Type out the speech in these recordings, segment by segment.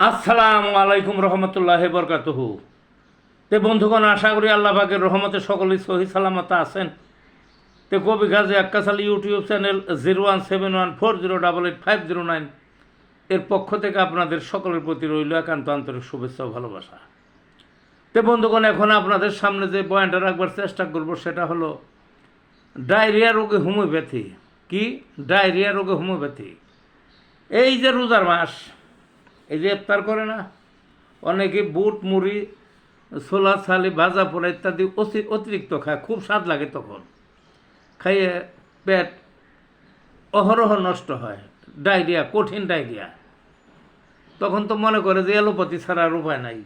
আসসালামু আলাইকুম রহমতুল্লাহি বরকাতুহু। তে বন্ধুগণ, আশা করি আল্লাহ পাকের রহমতে সকলেই সহি সালামত আছেন। তে কবি গাজী আক্কাস আলী ইউটিউব চ্যানেল 017140885009 এর পক্ষ থেকে আপনাদের সকলের প্রতি রইল একান্ত আন্তরিক শুভেচ্ছা ও ভালোবাসা। তে বন্ধুগণ, এখন আপনাদের সামনে যে পয়েন্টটা রাখবার চেষ্টা করব সেটা হলো ডায়রিয়া রোগে হোমিওপ্যাথি। কি ডায়রিয়া রোগে হোমিওপ্যাথি? এই যে রোজার মাস, এই যে ইফতার করে না অনেকে, বুট মুড়ি ছোলা ছালি ভাজা পোড়া ইত্যাদি অতিরিক্ত খায়, খুব স্বাদ লাগে, তখন খাইয়ে পেট অহরহ নষ্ট হয়, ডায়রিয়া, কঠিন ডায়রিয়া। তখন তো মনে করে যে অ্যালোপ্যাথি ছাড়া আর উপায় নাই,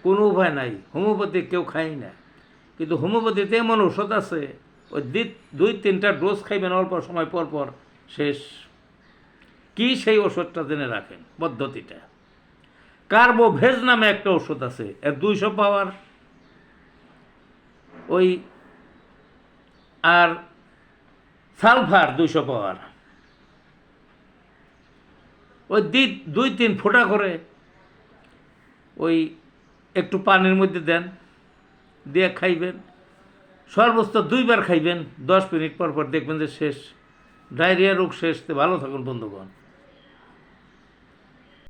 কোনো উপায় নাই, হোমিওপ্যাথি কেউ খাই না। কিন্তু হোমিওপ্যাথিতে এমন ওষুধ আছে, ওই 2-3টা ডোজ খাইবেন, অল্প সময় পর পর শেষ। কি সেই ওষুধটা জেনে রাখেন পদ্ধতিটা। কার্বোভেজ নামে একটা ওষুধ আছে, এর 200 পাওয়ার। ওই আর সালফার 200 পাওয়ার। ওই 2-3 ফোঁটা করে ওই একটু পানির মধ্যে দেন, দিয়ে খাইবেন, সর্বোচ্চ 2বার খাইবেন, 10 মিনিট পর পর দেখবেন যে শেষ, ডায়রিয়া রোগ শেষ। ভালো থাকুন বন্ধুগণ।